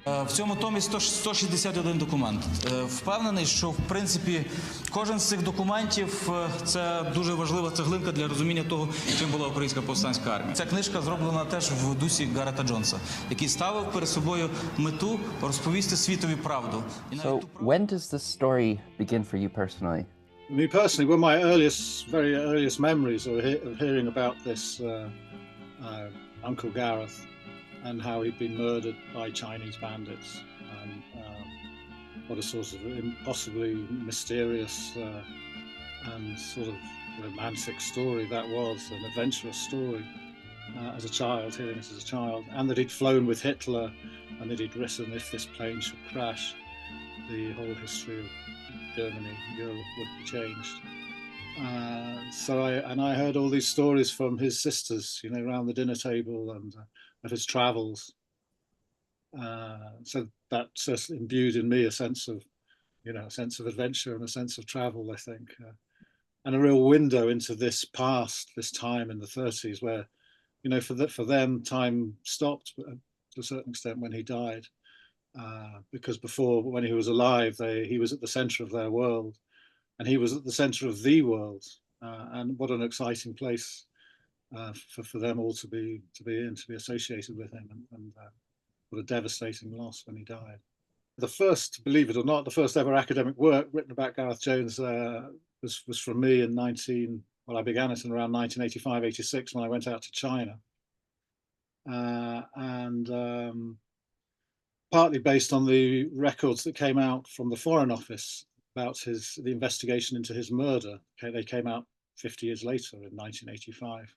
В цьому томі 161 документ. Впевнений, що, в принципі, кожен з цих документів – це дуже важлива цеглинка для розуміння того, чим була Українська повстанська армія. Ця книжка зроблена теж в дусі Гарета Джонса, який ставив перед собою мету розповісти світові правду. So, when does this story begin for you personally? Me personally, one of my very earliest memories of hearing about this Uncle Gareth and how he'd been murdered by Chinese bandits, and what a sort of impossibly mysterious and sort of romantic story that was, an adventurous story as a child, hearing it as a child, and that he'd flown with Hitler and that he'd written, if this plane should crash, the whole history of Germany, Europe would be changed. So I heard all these stories from his sisters, you know, around the dinner table, and of his travels. So that certainly imbued in me a sense of, you know, a sense of adventure and a sense of travel, I think, and a real window into this past, this time in the 30s, where, you know, for them time stopped to a certain extent when he died. Because before, when he was alive, he was at the center of their world, and he was at the center of the world, and what an exciting place for them all to be in, to be associated with him, and what a devastating loss when he died. The first, believe it or not, the first ever academic work written about Gareth Jones was from me in I began it in around 1985, 86 when I went out to China, and partly based on the records that came out from the Foreign Office about the investigation into his murder. Okay, they came out 50 years later in 1985.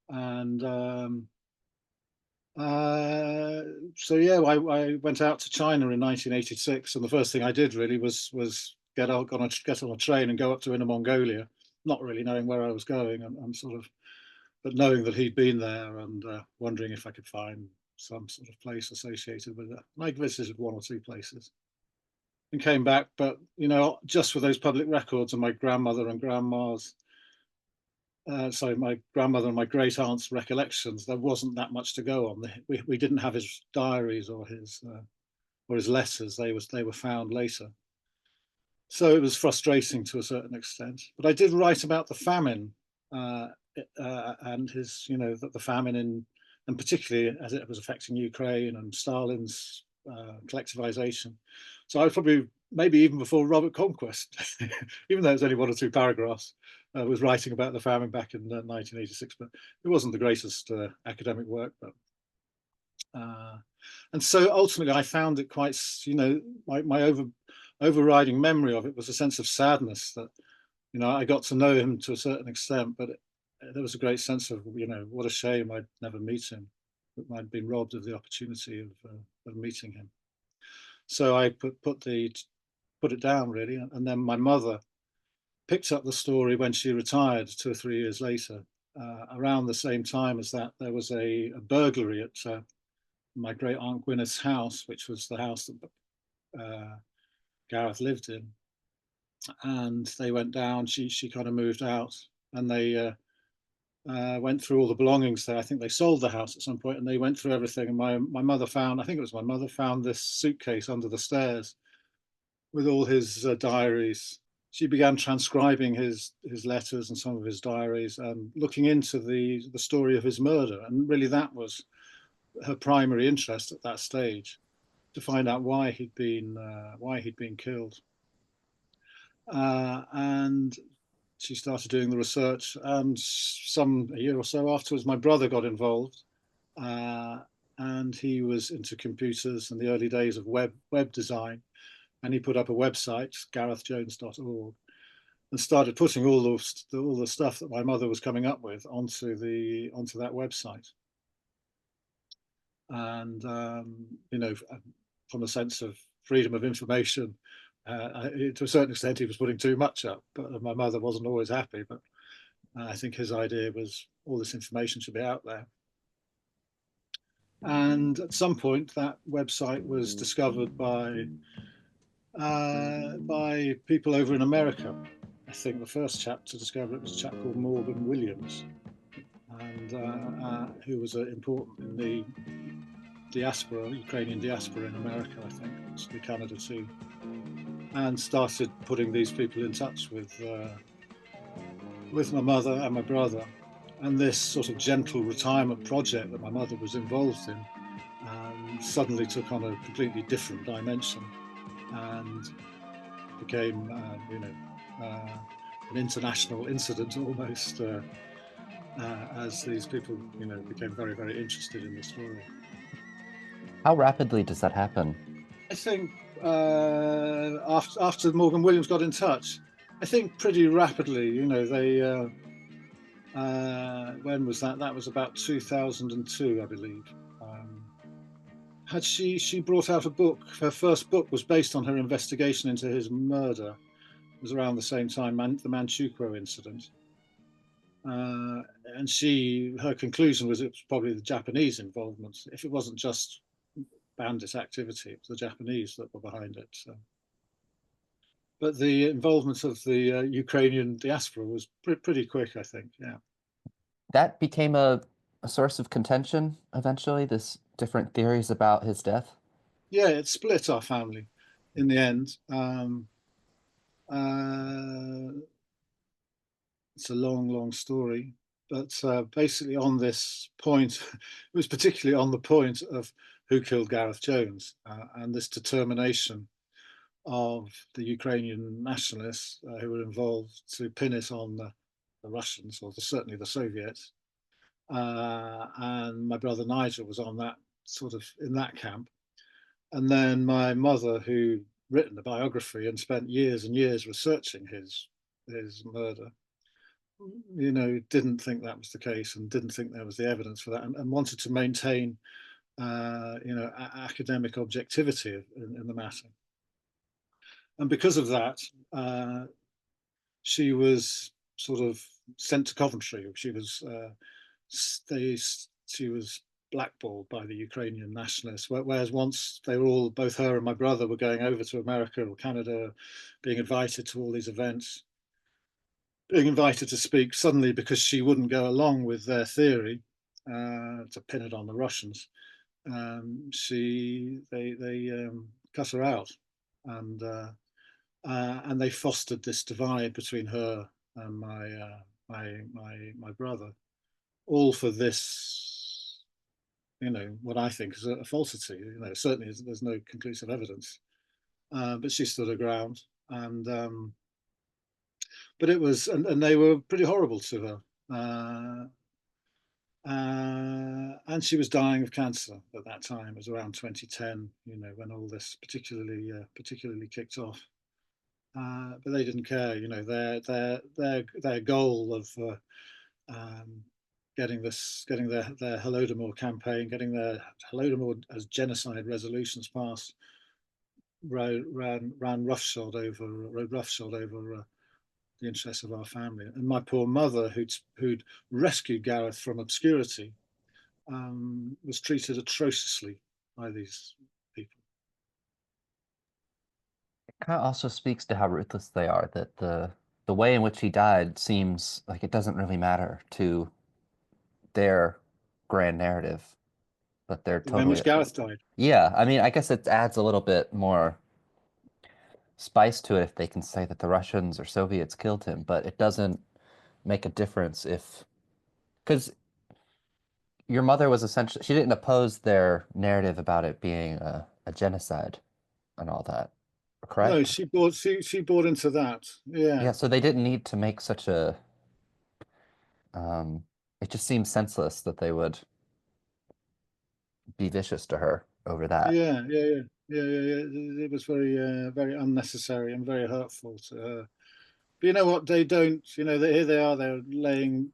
And so yeah, I went out to China in 1986, and the first thing I did really was get on a train and go up to Inner Mongolia, not really knowing where I was going, and sort of, but knowing that he'd been there, and wondering if I could find some sort of place associated with it. And I visited one or two places and came back, but, you know, just with those public records and my grandmother and grandma's, my grandmother and my great aunt's recollections, there wasn't that much to go on. We didn't have his diaries or his letters. They were found later. So it was frustrating to a certain extent. But I did write about the famine and his, you know, the famine and particularly as it was affecting Ukraine and Stalin's collectivization. So I probably, maybe even before Robert Conquest, even though it was only 1 or 2 paragraphs, was writing about the famine back in 1986, but it wasn't the greatest academic work. But and so ultimately I found it quite, you know, my overriding memory of it was a sense of sadness that, you know, I got to know him to a certain extent, but there was a great sense of, you know, what a shame I'd never meet him, that I'd been robbed of the opportunity of meeting him. So I put it down really, and then my mother picked up the story when she retired 2 or 3 years later. Around the same time as that, there was a burglary at my great aunt Gwyneth's house, which was the house that Gareth lived in, and they went down. She kind of moved out, and they went through all the belongings there. I think they sold the house at some point, and they went through everything. And my mother found, I think it was my mother found this suitcase under the stairs with all his diaries. She began transcribing his letters and some of his diaries and looking into the story of his murder. And really that was her primary interest at that stage, to find out why he'd been killed. And she started doing the research, and a year or so afterwards, my brother got involved, and he was into computers and the early days of web design, and he put up a website, garethjones.org, and started putting all the stuff that my mother was coming up with onto that website. And you know, from a sense of freedom of information, to a certain extent, he was putting too much up, but my mother wasn't always happy. But I think his idea was all this information should be out there. And at some point, that website was discovered by people over in America. I think the first chap to discover it was a chap called Morgan Williams, and who was important in the diaspora, Ukrainian diaspora in America, I think, possibly Canada too, and started putting these people in touch with my mother and my brother. And this sort of gentle retirement project that my mother was involved in suddenly took on a completely different dimension and became, an international incident almost, as these people, became very, very interested in the story. How rapidly does that happen? I think after Morgan Williams got in touch, I think pretty rapidly, they when was that? That was about 2002, I believe. Had she brought out a book? Her first book was based on her investigation into his murder. It was around the same time, the Manchukuo incident. And her conclusion was it was probably the Japanese involvement. If it wasn't just bandit activity, it was the Japanese that were behind it. So. But the involvement of the Ukrainian diaspora was pretty quick, I think. Yeah. That became a source of contention eventually, this different theories about his death? Yeah, it split our family in the end. It's a long, long story. But basically on this point, it was particularly on the point of who killed Gareth Jones and this determination of the Ukrainian nationalists who were involved to pin it on the Russians, or certainly the Soviets. And my brother Nigel was on that sort of in that camp. And then my mother, who'd written a biography and spent years and years researching his murder, didn't think that was the case and didn't think there was the evidence for that, and wanted to maintain, academic objectivity in the matter. And because of that, she was sort of sent to Coventry. She was blackballed by the Ukrainian nationalists, whereas once they were all, both her and my brother, were going over to America or Canada, being invited to all these events, being invited to speak, suddenly, because she wouldn't go along with their theory to pin it on the Russians, they cut her out, and they fostered this divide between her and my brother, all for this, what I think is a falsity. Certainly there's no conclusive evidence, but she stood her ground, and but it was, and they were pretty horrible to her, and she was dying of cancer at that time. It was around 2010, when all this particularly kicked off. But they didn't care, their goal of getting their Holodomor campaign, getting their Holodomor as genocide resolutions passed, rode roughshod over the interests of our family. And my poor mother, who'd rescued Gareth from obscurity, was treated atrociously by these people. It kind of also speaks to how ruthless they are, that the way in which he died seems like it doesn't really matter to their grand narrative, but they're The way in totally... which Gareth died. Yeah, I mean, I guess it adds a little bit more spice to it if they can say that the Russians or Soviets killed him, but it doesn't make a difference if... Because your mother was essentially... She didn't oppose their narrative about it being a genocide and all that, No, correct? she bought into that. Yeah. Yeah, so they didn't need to make such a... it just seems senseless that they would be vicious to her over that. Yeah. It was very unnecessary and very hurtful to her. But you know what? They don't. Here they are. They're laying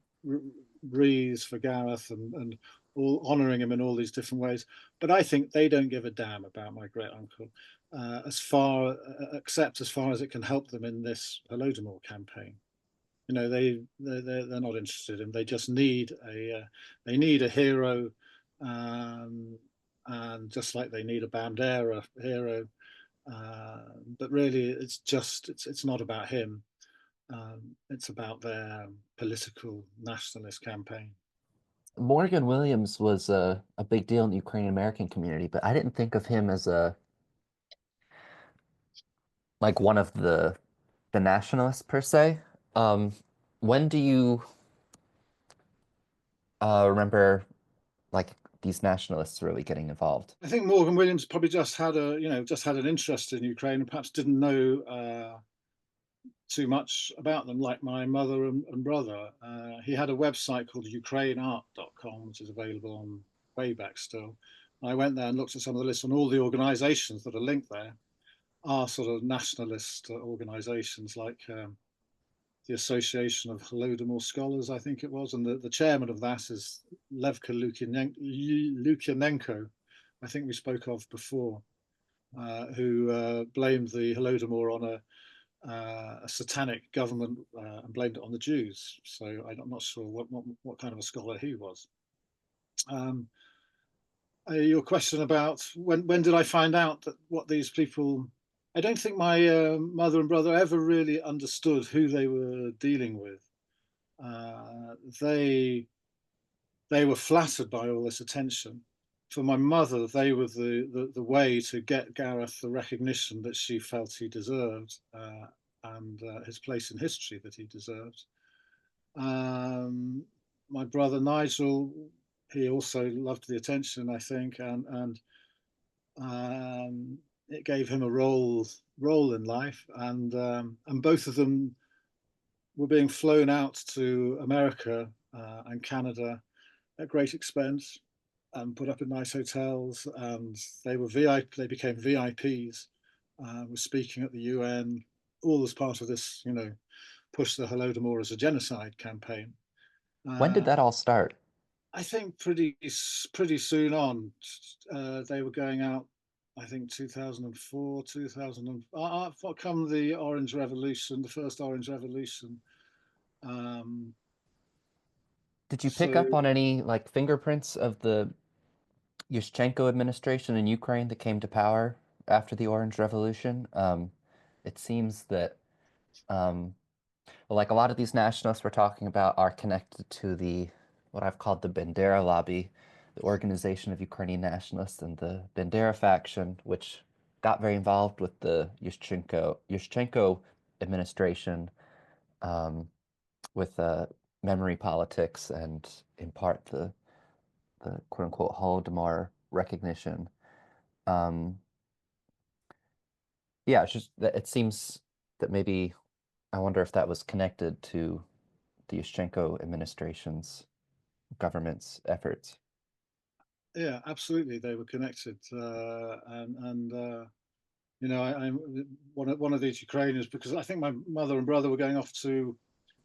wreaths for Gareth and all honouring him in all these different ways. But I think they don't give a damn about my great uncle, except as far as it can help them in this Holodomor campaign. They're not interested in. They just need a hero, and just like they need a Bandera hero, but really it's not about him. It's about their political nationalist campaign. Morgan Williams was a big deal in the Ukrainian American community, but I didn't think of him as a like one of the nationalists per se. Um, when do you remember like these nationalists really getting involved? I think Morgan Williams probably just had just had an interest in Ukraine and perhaps didn't know too much about them, like my mother and brother. He had a website called ukraineart.com, which is available on Wayback still. I went there and looked at some of the lists, and all the organizations that are linked there are sort of nationalist organizations, like the Association of Holodomor Scholars, I think it was. And the chairman of that is Levka Lukyanenko, I think we spoke of before, who blamed the Holodomor on a satanic government and blamed it on the Jews. So I'm not sure what kind of a scholar he was. Your question about when did I find out that what these people, I don't think my mother and brother ever really understood who they were dealing with. They were flattered by all this attention. For my mother, they were the way to get Gareth the recognition that she felt he deserved, and his place in history that he deserved. My brother Nigel, he also loved the attention, I think, and it gave him a role in life, and both of them were being flown out to America and Canada at great expense and put up in nice hotels, and they were VIP. They became VIPs. Were speaking at the UN, all as part of this, push the Holodomor as a genocide campaign. When did that all start? I think pretty soon on, they were going out. I think 2004, 2000. What come the Orange Revolution, the first Orange Revolution. Um, Did you pick so up on any like fingerprints of the Yushchenko administration in Ukraine that came to power after the Orange Revolution? It seems that well, like a lot of these nationalists we're talking about are connected to the what I've called the Bandera lobby, the Organization of Ukrainian Nationalists, and the Bandera faction, which got very involved with the Yushchenko administration with memory politics and in part the quote unquote Holodomor recognition. Um, yeah, it's just that it seems that maybe I wonder if that was connected to the Yushchenko administration's government's efforts. yeah, absolutely, they were connected, and I'm one of these Ukrainians, because I think my mother and brother were going off to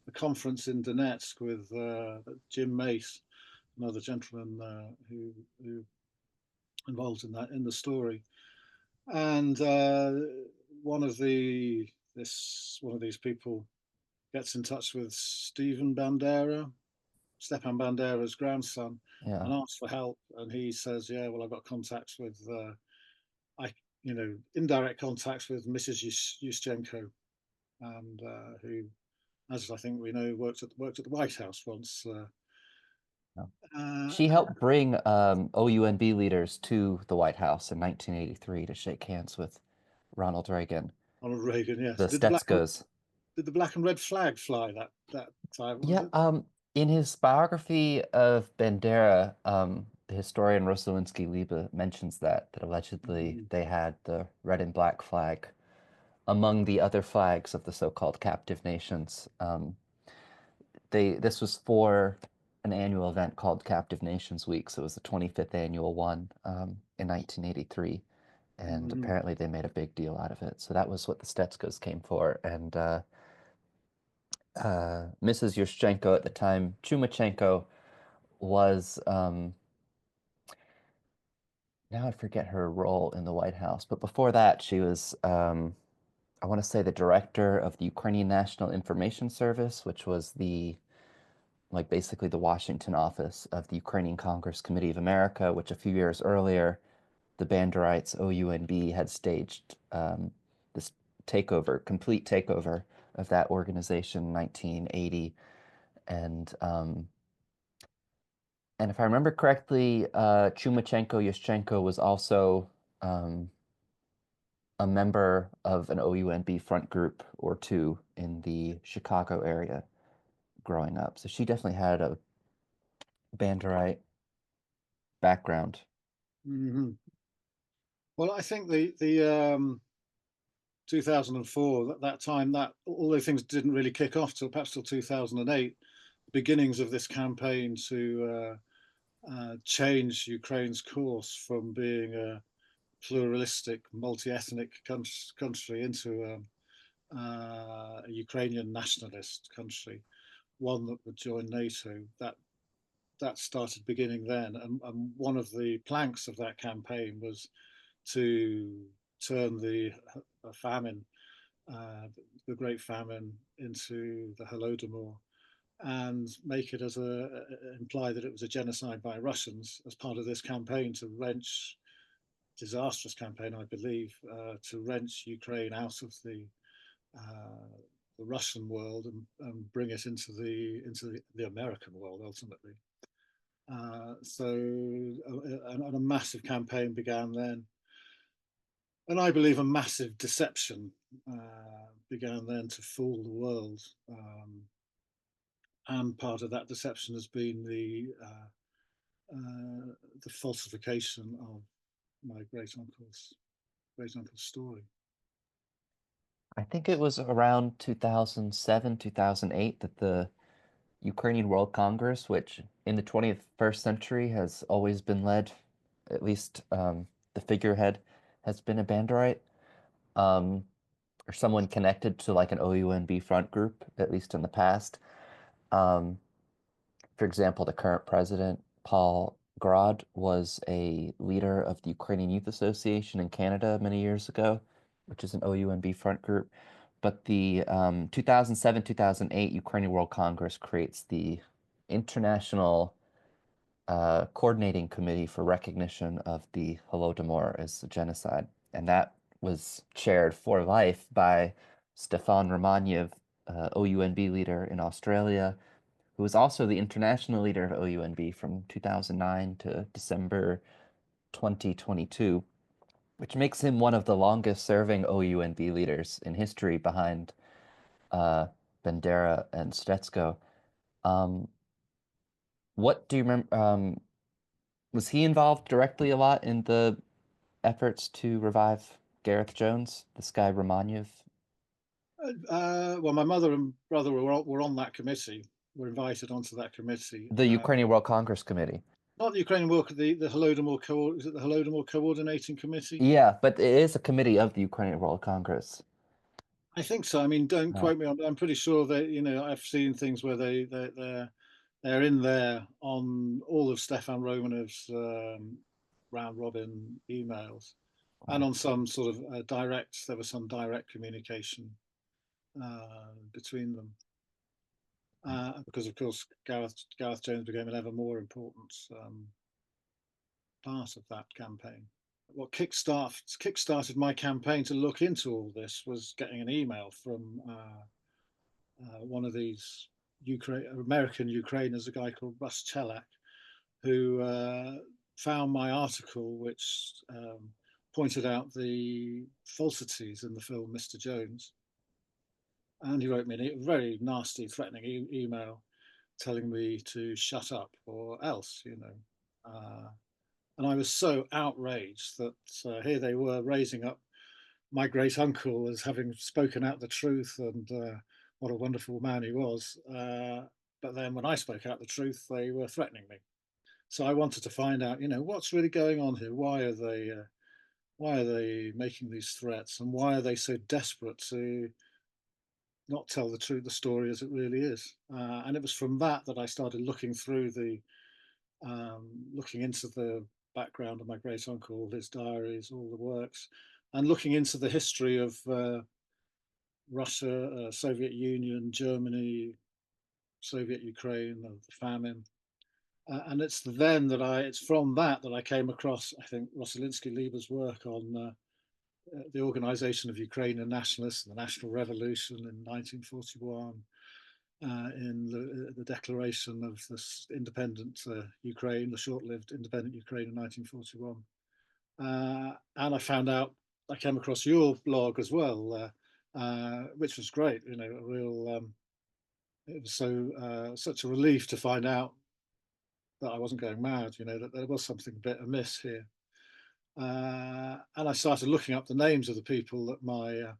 a conference in Donetsk with Jim Mace, another gentleman who involved in the story, and one of these people gets in touch with Stepan Bandera's grandson, Yeah. and asks for help. And he says, "Yeah, well, I've got contacts with, indirect contacts with Mrs. Yushchenko, and who, as I think we know, worked at the White House once." Yeah. Uh, She helped bring OUNB leaders to the White House in 1983 to shake hands with Ronald Reagan. Ronald Reagan, yes. The Stetskos. Did the black and red flag fly that time? Was Yeah, it? in his biography of Bandera, the historian Rosalinsky-Liebe mentions that allegedly Mm. they had the red and black flag among the other flags of the so-called captive nations. This was for an annual event called Captive Nations Week, so it was the 25th annual one in 1983, and Mm. apparently they made a big deal out of it. So that was what the Stetskos came for, and Mrs. Yushchenko at the time, Chumachenko, was now I forget her role in the White House, but before that she was I want to say the director of the Ukrainian National Information Service, which was the like basically the Washington office of the Ukrainian Congress Committee of America, which a few years earlier the Banderites OUNB had staged this complete takeover of that organization in 1980, and And if I remember correctly, Chumachenko Yushchenko was also a member of an OUNB front group or two in the Chicago area growing up. So she definitely had a Banderite background. Mm-hmm. Well, I think the 2004, that time, that all those things didn't really kick off till perhaps till 2008, beginnings of this campaign to change Ukraine's course from being a pluralistic, multi-ethnic country into a Ukrainian nationalist country, one that would join NATO. That started beginning then, and one of the planks of that campaign was to turn the famine, the Great Famine, into the Holodomor, and make it imply that it was a genocide by Russians as part of this campaign to wrench, disastrous campaign, I believe, to wrench Ukraine out of the Russian world and bring it into the American world ultimately. And a massive campaign began then. And I believe a massive deception began then to fool the world. And part of that deception has been the falsification of my great uncle's story. I think it was around 2007, 2008 that the Ukrainian World Congress, which in the 21st century has always been led, at least the figurehead has been a Banderite, or someone connected to like an OUNB front group, at least in the past. For example, the current president, Paul Grod, was a leader of the Ukrainian Youth Association in Canada many years ago, which is an OUNB front group. But the 2007-2008 Ukrainian World Congress creates the International Coordinating Committee for Recognition of the Holodomor as a genocide. And that was chaired for life by Stefan Romaniev, OUNB leader in Australia, who was also the international leader of OUNB from 2009 to December 2022, which makes him one of the longest serving OUNB leaders in history behind Bandera and Stetsko. What do you remember? Was he involved directly a lot in the efforts to revive Gareth Jones, this guy Romaniev? Well, my mother and brother were on that committee. Were invited onto that committee. The Ukrainian World Congress Committee. Not the Ukrainian World, the Holodomor is it the Holodomor Coordinating Committee? Yeah, but it is a committee of the Ukrainian World Congress. I think so. I mean, don't quote me on. I'm pretty sure that I've seen things where they're in there on all of Stefan Romanev's round robin emails, and on some sort of there was some direct communication between them. Because of course Gareth Jones became an ever more important part of that campaign. What kickstarted my campaign to look into all this was getting an email from one of these American Ukrainers, a guy called Russ Chelak, who found my article, which pointed out the falsities in the film Mr. Jones. And he wrote me a very nasty, threatening email telling me to shut up or else, and I was so outraged that here they were raising up my great uncle as having spoken out the truth and what a wonderful man he was. But then when I spoke out the truth, they were threatening me. So I wanted to find out, what's really going on here? Why are they making these threats, and why are they so desperate to not tell the story as it really is? And it was from that I started looking into the background of my great uncle, his diaries, all the works, and looking into the history of Russia, Soviet Union, Germany, Soviet Ukraine, of the famine. And it's from that I came across, I think, Rosalinsky Lieber's work on the organization of Ukrainian nationalists and the National Revolution in 1941, in the declaration of this independent Ukraine, the short-lived independent Ukraine in 1941. And I found out, I came across your blog as well, which was great. You know, a real. It was such a relief to find out that I wasn't going mad. You know, that there was something a bit amiss here. And I started looking up the names of the people that my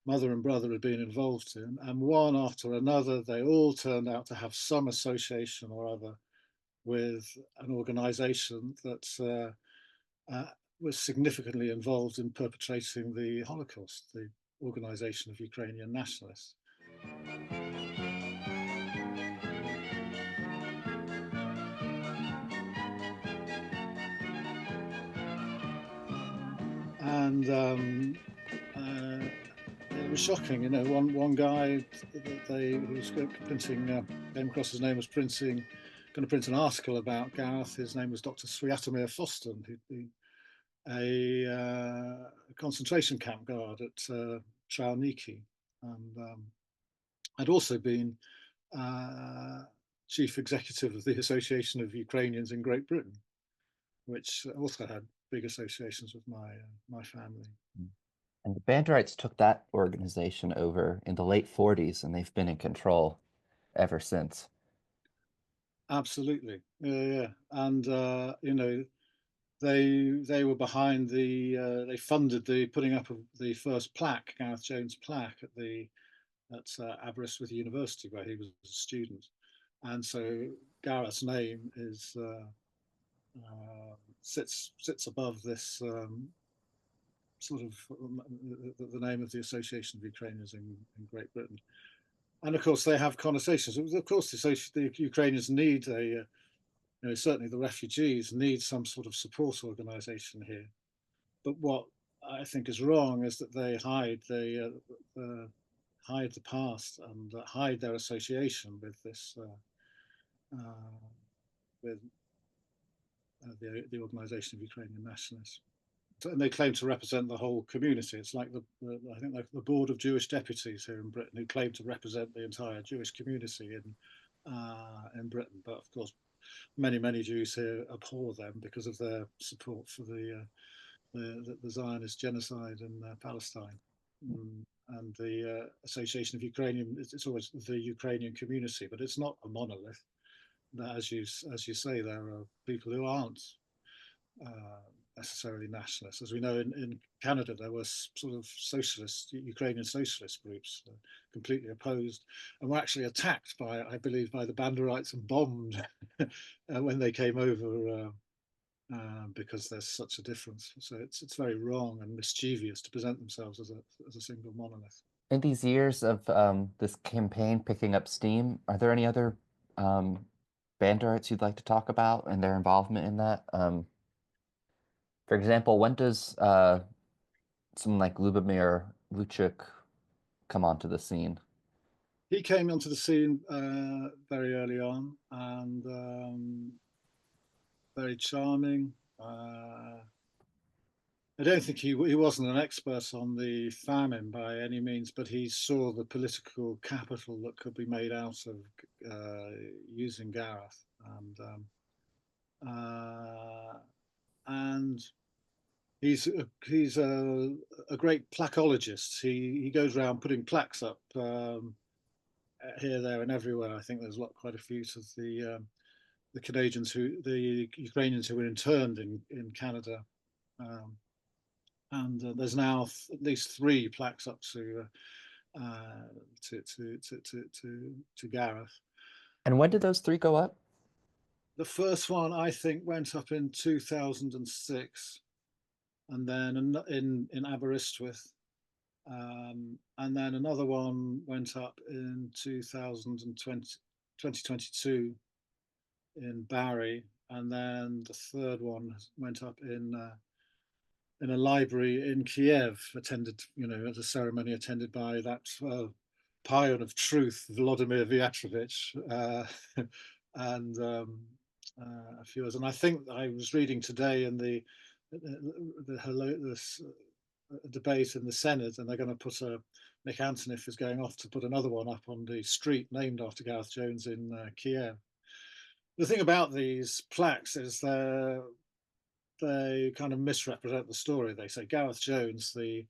mother and brother had been involved in, and one after another, they all turned out to have some association or other with an organization that was significantly involved in perpetrating the Holocaust, the Organization of Ukrainian Nationalists. And it was shocking, you know. One guy who was printing, came across his name was going to print an article about Gareth. His name was Dr. Swiatomir Foston, who'd been a concentration camp guard at Trauniki, and had also been chief executive of the Association of Ukrainians in Great Britain, which also had big associations with my family. And the Banderites took that organization over in the late 40s, and they've been in control ever since. Absolutely, yeah. And you know, they were behind they funded the putting up of the first plaque, Gareth Jones plaque, at Aberystwyth University, where he was a student. And so Gareth's name is sits above this sort of the name of the Association of Ukrainians in Great Britain. And of course, they have connotations. Of course, the Ukrainians need you know, certainly the refugees need some sort of support organization here. But what I think is wrong is that they hide the past and hide their association with this with the Organization of Ukrainian Nationalists. And they claim to represent the whole community. It's like I think like the Board of Jewish Deputies here in Britain, who claim to represent the entire Jewish community in Britain. But of course, many Jews here abhor them because of their support for the Zionist genocide in Palestine. And the Association of Ukrainian, it's always the Ukrainian community, but it's not a monolith. That, as you say, there are people who aren't necessarily nationalists. As we know, in Canada, there were sort of Ukrainian socialist groups completely opposed, and were actually attacked by, I believe, by the Banderites and bombed when they came over because there's such a difference. So it's very wrong and mischievous to present themselves as a single monolith. In these years of this campaign picking up steam, are there any other Banderites you'd like to talk about and their involvement in that? For example, when does someone like Lubomir Luchuk come onto the scene? He came onto the scene very early on, and very charming. I don't think he wasn't an expert on the famine by any means, but he saw the political capital that could be made out of using Gareth, and he's a great plaquologist. He goes around putting plaques up here, there, and everywhere. I think there's quite a few to the Canadians the Ukrainians who were interned in Canada. And there's now at least 3 plaques up to Gareth. And when did those 3 go up? The first one, I think, went up in 2006, and then in Aberystwyth, and then another one went up in 2022 in Barry, and then the third one went up in a library in Kiev, attended, you know, at a ceremony attended by that Pion of Truth, Volodymyr Vyatrovich, and a few others. And I think I was reading today in the a debate in the Senate, and they're going to put Nick Antonoff is going off to put another one up on the street named after Gareth Jones in Kiev. The thing about these plaques is they kind of misrepresent the story. They say Gareth Jones, the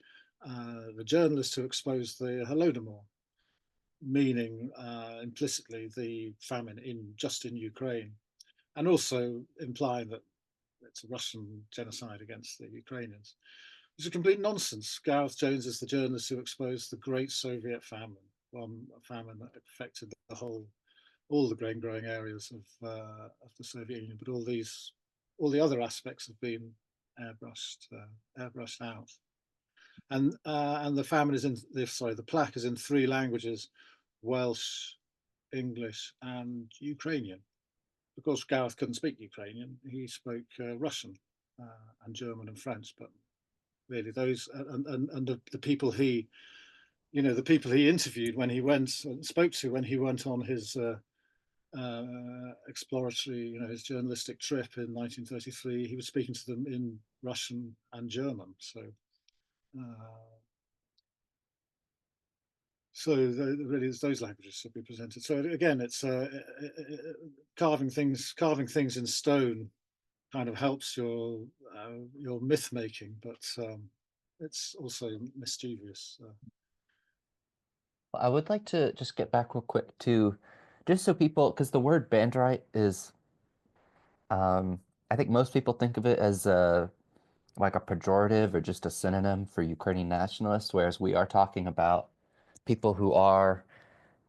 journalist who exposed the Holodomor, meaning implicitly the famine just in Ukraine, and also implying that it's a Russian genocide against the Ukrainians. It's a complete nonsense. Gareth Jones is the journalist who exposed the great Soviet famine, a famine that affected all the grain growing areas of the Soviet Union, but all the other aspects have been airbrushed out. And the famine is the plaque is in 3 languages: Welsh, English, and Ukrainian. Of course, Gareth couldn't speak Ukrainian; he spoke Russian and German and French. But really, those and the people he interviewed when he went and spoke to when he went on his exploratory, his journalistic trip in 1933, he was speaking to them in Russian and German. So really, those languages should be presented. So again, it's carving things in stone kind of helps your myth making, but it's also mischievous. I would like to just get back real quick to just so people, because the word Banderite is, I think most people think of it as like a pejorative or just a synonym for Ukrainian nationalists, whereas we are talking about people who are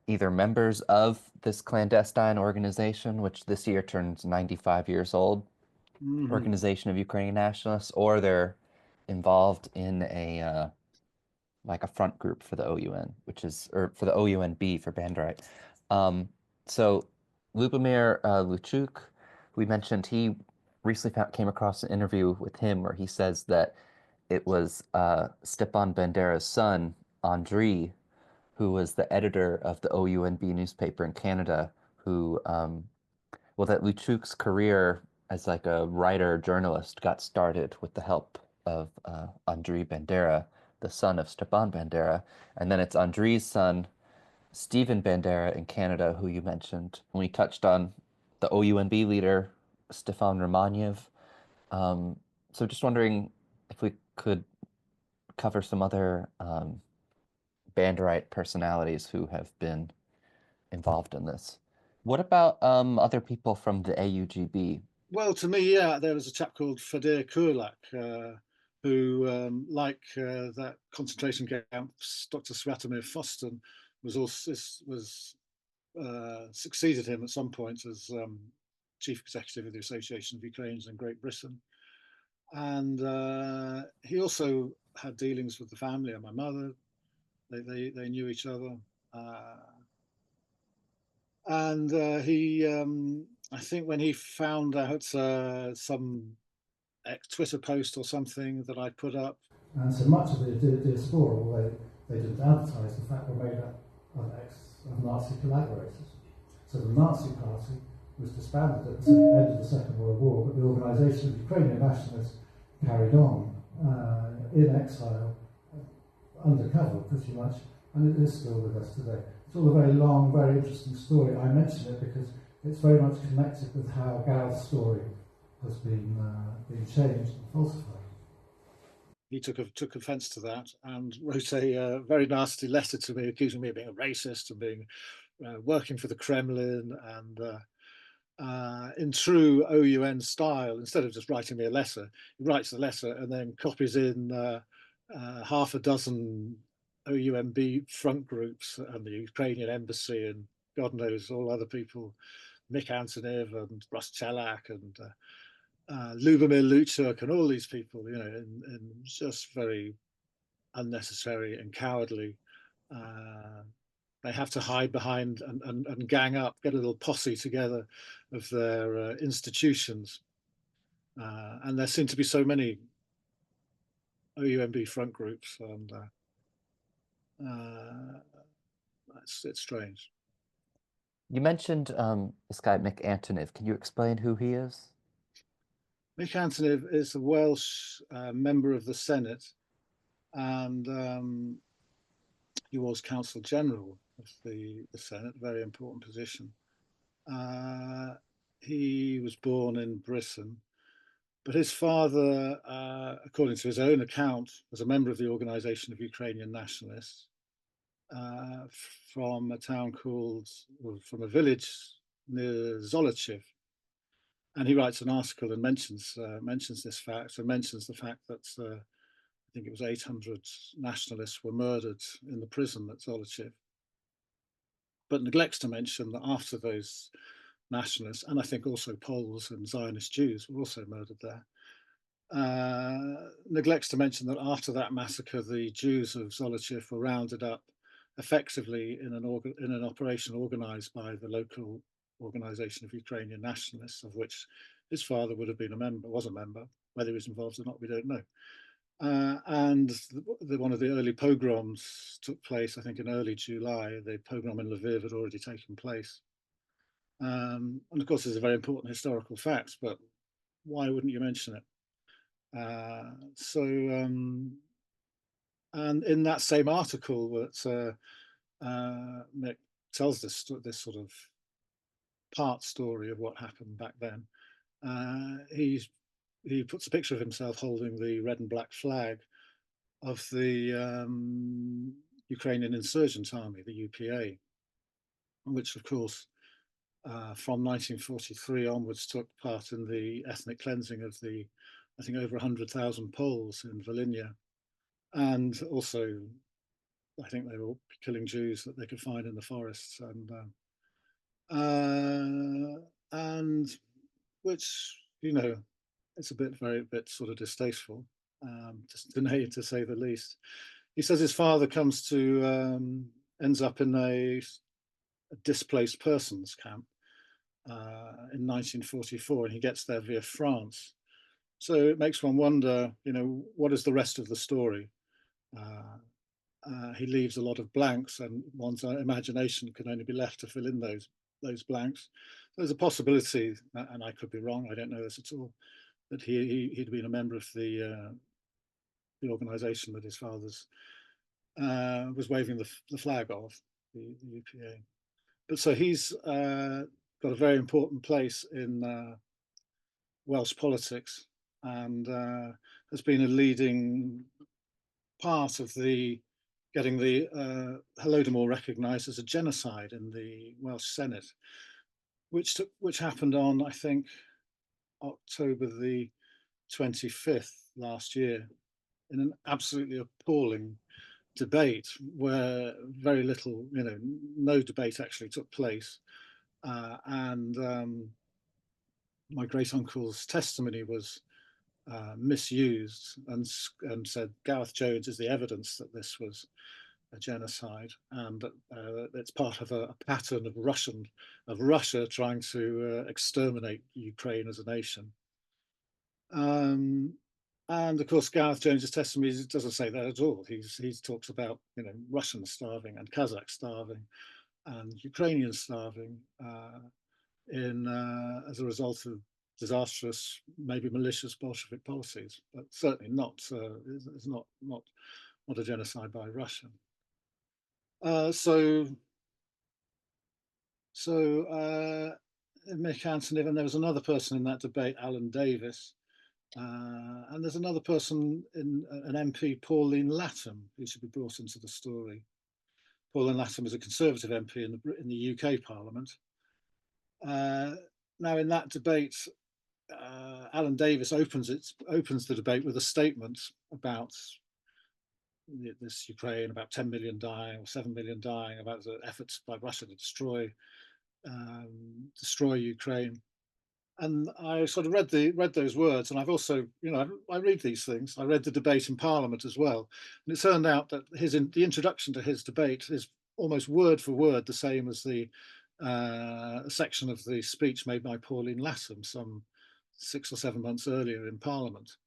either members of this clandestine organization, which this year turns 95 years old, Organization of Ukrainian Nationalists, or they're involved in a like a front group for the OUN, or for the OUNB for Banderite. So Lubomir Luchuk, we mentioned, he recently came across an interview with him where he says that it was Stepan Bandera's son, Andriy, who was the editor of the OUNB newspaper in Canada, who, that Luchuk's career as like a writer journalist got started with the help of Andriy Bandera, the son of Stepan Bandera, and then it's Andriy's son, Stephen Bandera in Canada, who you mentioned. We touched on the OUNB leader, Stefan Romaniev. So just wondering if we could cover some other Banderite personalities who have been involved in this. What about other people from the AUGB? Well, to me, there was a chap called Fedor Kurlak, who, like that concentration camps, Dr. Swatomir Foston succeeded him at some point as chief executive of the Association of Ukrainians in Great Britain, and he also had dealings with the family and my mother. They knew each other, and he, I think, when he found out some Twitter post or something that I put up. And so much of the diaspora, although they didn't advertise, the fact were made up of Nazi collaborators. So the Nazi Party was disbanded at the end of the Second World War, but the Organisation of Ukrainian Nationalists carried on in exile, undercover pretty much, and it is still with us today. It's all a very long, very interesting story. I mention it because it's very much connected with how Gareth's story has been changed and falsified. He took offence to that and wrote a very nasty letter to me, accusing me of being a racist and being working for the Kremlin. And in true OUN style, instead of just writing me a letter, he writes the letter and then copies in half a dozen OUNB front groups and the Ukrainian embassy and God knows all other people, Mick Antonov and Russ Chalak and Lubomir Luchuk and all these people, in just very unnecessary and cowardly. They have to hide behind and gang up, get a little posse together of their institutions. And there seem to be so many OUNB front groups, and it's strange. You mentioned this guy, Mick Antonov. Can you explain who he is? Mick Antonov is a Welsh member of the Senate and he was Counsel General of the Senate, very important position. He was born in Britain, but his father, according to his own account, was a member of the Organization of Ukrainian Nationalists from a town called, from a village near Zolochiv. And he writes an article and mentions this fact, and mentions the fact that I think it was 800 nationalists were murdered in the prison at Zolochiv, but neglects to mention that after those nationalists, and I think also Poles and Zionist Jews were also murdered there, neglects to mention that after that massacre, the Jews of Zolochiv were rounded up effectively in an operation organized by the local Organization of Ukrainian Nationalists, of which his father would have been a member, was a member. Whether he was involved or not, we don't know. And one of the early pogroms took place, I think, in early July. The pogrom in Lviv had already taken place. And of course, it's a very important historical fact, but why wouldn't you mention it? And in that same article that Mick tells this sort of part story of what happened back then, he puts a picture of himself holding the red and black flag of the Ukrainian Insurgent Army, the UPA, which of course from 1943 onwards took part in the ethnic cleansing of the, I think, over 100,000 Poles in Volhynia. And also, I think they were killing Jews that they could find in the forests, and which, you know, it's a bit sort of distasteful, to say the least. He says his father ends up in a displaced persons camp in 1944, and he gets there via France. So it makes one wonder, you know, what is the rest of the story? He leaves a lot of blanks, and one's imagination can only be left to fill in those blanks. There's a possibility, and I could be wrong, I don't know this at all, that he'd been a member of the organisation that his father's was waving the flag of, the UPA. But so he's got a very important place in Welsh politics, and has been a leading part of getting the Holodomor recognised as a genocide in the Welsh Senate, which happened on, I think, October the 25th last year, in an absolutely appalling debate where very little, you know, no debate actually took place, and my great uncle's testimony was misused, and said Gareth Jones is the evidence that this was a genocide, and that it's part of a pattern of Russia trying to exterminate Ukraine as a nation. And of course, Gareth Jones's testimony doesn't say that at all. He talks about, you know, Russians starving and Kazakhs starving and Ukrainians starving as a result of disastrous, maybe malicious Bolshevik policies, but certainly not. It's not a genocide by Russia. So Mick Anthony, and there was another person in that debate, Alan Davis, and there's another person, an MP, Pauline Latham, who should be brought into the story. Pauline Latham is a Conservative MP in the UK Parliament. Now, in that debate, Alan Davis opens the debate with a statement about this Ukraine, about 10 million dying or 7 million dying, about the efforts by Russia to destroy Ukraine. And I sort of read those words, and I've also, you know, I read these things. I read the debate in Parliament as well, and it turned out that the introduction to his debate is almost word for word the same as the section of the speech made by Pauline Latham some 6 or 7 months earlier in Parliament.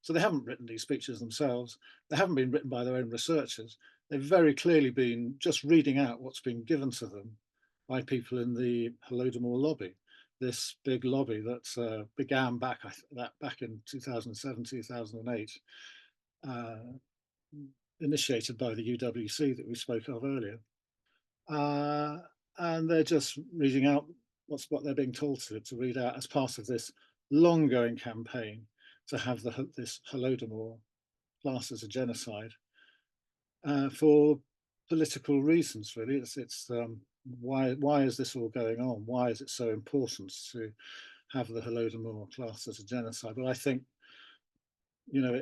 So they haven't written these speeches themselves. They haven't been written by their own researchers. They've very clearly been just reading out what's been given to them by people in the Holodomor lobby, this big lobby that began back in 2007, 2008, initiated by the UWC that we spoke of earlier. And they're just reading out what they're being told to read out as part of this long-going campaign to have this Holodomor classed as a genocide for political reasons. Really, it's why is this all going on? Why is it so important to have the Holodomor classed as a genocide? Well, I think, you know,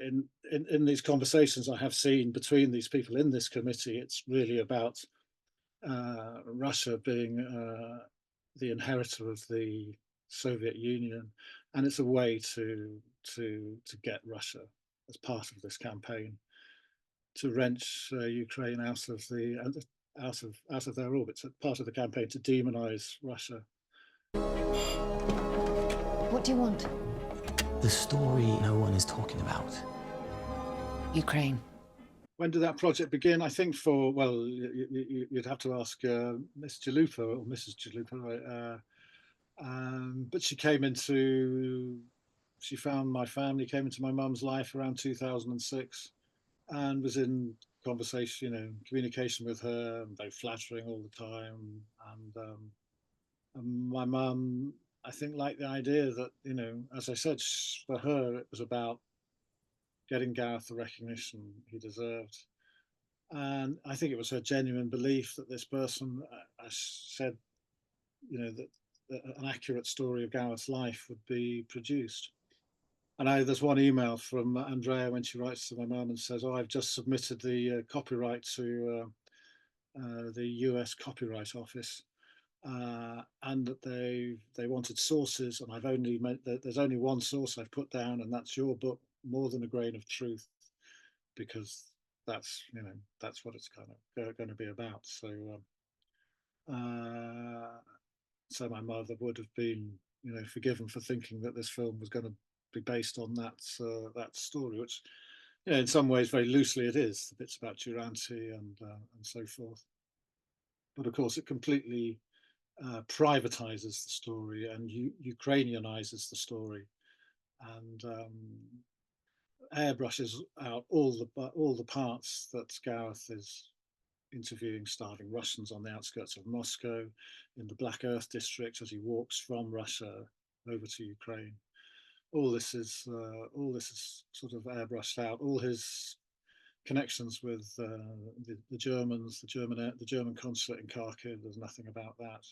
in these conversations I have seen between these people in this committee, it's really about Russia being the inheritor of the Soviet Union, and it's a way to get Russia as part of this campaign to wrench Ukraine out of their orbit. So part of the campaign to demonize Russia. What do you want? The story no one is talking about. Ukraine. When did that project begin? I think you'd have to ask Miss Jalupa or Mrs. Jalupa, but she found my family, came into my mum's life around 2006, and was in conversation, communication with her, very flattering all the time. And my mum, I think, liked the idea that, as I said, for her, it was about getting Gareth the recognition he deserved. And I think it was her genuine belief that this person, as said, that an accurate story of Gareth's life would be produced. And there's one email from Andrea when she writes to my mum and says, "Oh, I've just submitted the copyright to the US Copyright Office, and that they wanted sources, and there's only one source I've put down, and that's your book, More Than a Grain of Truth, because that's what it's kind of going to be about." So my mother would have been forgiven for thinking that this film was going to be based on that story, which in some ways very loosely it is. The bits about Duranty and so forth, but of course it completely privatizes the story and Ukrainianizes the story, and airbrushes out all the parts that Gareth is interviewing starving Russians on the outskirts of Moscow, in the Black Earth district, as he walks from Russia over to Ukraine. All this is sort of airbrushed out. All his connections with the Germans, the German consulate in Kharkiv, there's nothing about that.